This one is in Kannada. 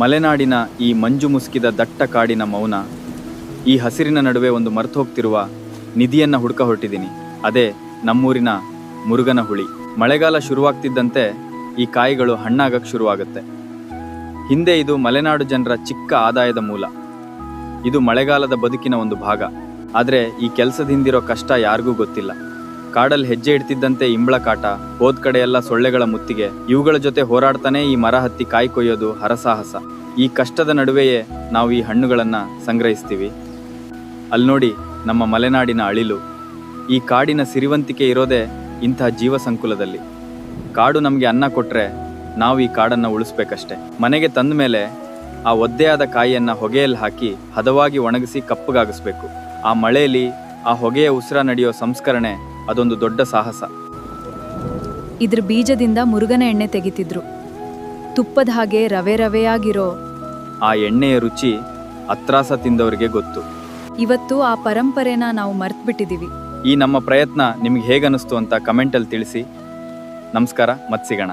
ಮಲೆನಾಡಿನ ಈ ಮಂಜು ಮುಸುಕಿದ ದಟ್ಟ ಕಾಡಿನ ಮೌನ, ಈ ಹಸಿರಿನ ನಡುವೆ ಒಂದು ಮರ್ತೋಗ್ತಿರುವ ನಿಧಿಯನ್ನು ಹುಡುಕ ಹೊರಟಿದ್ದೀನಿ. ಅದೇ ನಮ್ಮೂರಿನ ಮುರುಗನ ಹುಳಿ. ಮಳೆಗಾಲ ಶುರುವಾಗ್ತಿದ್ದಂತೆ ಈ ಕಾಯಿಗಳು ಹಣ್ಣಾಗಕ್ಕೆ ಶುರುವಾಗುತ್ತೆ. ಹಿಂದೆ ಇದು ಮಲೆನಾಡು ಜನರ ಚಿಕ್ಕ ಆದಾಯದ ಮೂಲ. ಇದು ಮಳೆಗಾಲದ ಬದುಕಿನ ಒಂದು ಭಾಗ. ಆದರೆ ಈ ಕೆಲಸದ ಹಿಂದಿರೋ ಕಷ್ಟ ಯಾರಿಗೂ ಗೊತ್ತಿಲ್ಲ. ಕಾಡಲ್ಲಿ ಹೆಜ್ಜೆ ಇಡ್ತಿದ್ದಂತೆ ಇಂಬಳ ಕಾಟ, ಹೋದ ಕಡೆಯೆಲ್ಲ ಸೊಳ್ಳೆಗಳ ಮುತ್ತಿಗೆ, ಇವುಗಳ ಜೊತೆ ಹೋರಾಡ್ತಾನೆ ಈ ಮರ ಹತ್ತಿ ಕಾಯಿ ಕೊಯ್ಯೋದು ಹರಸಾಹಸ. ಈ ಕಷ್ಟದ ನಡುವೆಯೇ ನಾವು ಈ ಹಣ್ಣುಗಳನ್ನು ಸಂಗ್ರಹಿಸ್ತೀವಿ. ಅಲ್ಲಿ ನೋಡಿ ನಮ್ಮ ಮಲೆನಾಡಿನ ಅಳಿಲು. ಈ ಕಾಡಿನ ಸಿರಿವಂತಿಕೆ ಇರೋದೇ ಇಂಥ ಜೀವ ಸಂಕುಲದಲ್ಲಿ. ಕಾಡು ನಮಗೆ ಅನ್ನ ಕೊಟ್ಟರೆ ನಾವು ಈ ಕಾಡನ್ನು ಉಳಿಸ್ಬೇಕಷ್ಟೆ. ಮನೆಗೆ ತಂದ ಮೇಲೆ ಆ ಒದ್ದೆಯಾದ ಕಾಯಿಯನ್ನು ಹೊಗೆಯಲ್ಲಿ ಹಾಕಿ ಹದವಾಗಿ ಒಣಗಿಸಿ ಕಪ್ಪಗಾಗಿಸ್ಬೇಕು. ಆ ಮಳೆಯಲ್ಲಿ ಆ ಹೊಗೆಯ ಉಸಿರ ನಡೆಯೋ ಸಂಸ್ಕರಣೆ ಅದೊಂದು ದೊಡ್ಡ ಸಾಹಸ. ಇದ್ರ ಬೀಜದಿಂದ ಮುರುಗನ ಎಣ್ಣೆ ತೆಗಿತಿದ್ರು. ತುಪ್ಪದ ಹಾಗೆ ರವೆ ರವೆಯಾಗಿರೋ ಆ ಎಣ್ಣೆಯ ರುಚಿ ಅತ್ರಾಸ ತಿಂದವರಿಗೆ ಗೊತ್ತು. ಇವತ್ತು ಆ ಪರಂಪರೆನ ನಾವು ಮರ್ತ್ಬಿಟ್ಟಿದೀವಿ. ಈ ನಮ್ಮ ಪ್ರಯತ್ನ ನಿಮ್ಗೆ ಹೇಗನ್ನಿಸ್ತು ಅಂತ ಕಮೆಂಟಲ್ಲಿ ತಿಳಿಸಿ. ನಮಸ್ಕಾರ, ಮತ್ತೆ ಸಿಗೋಣ.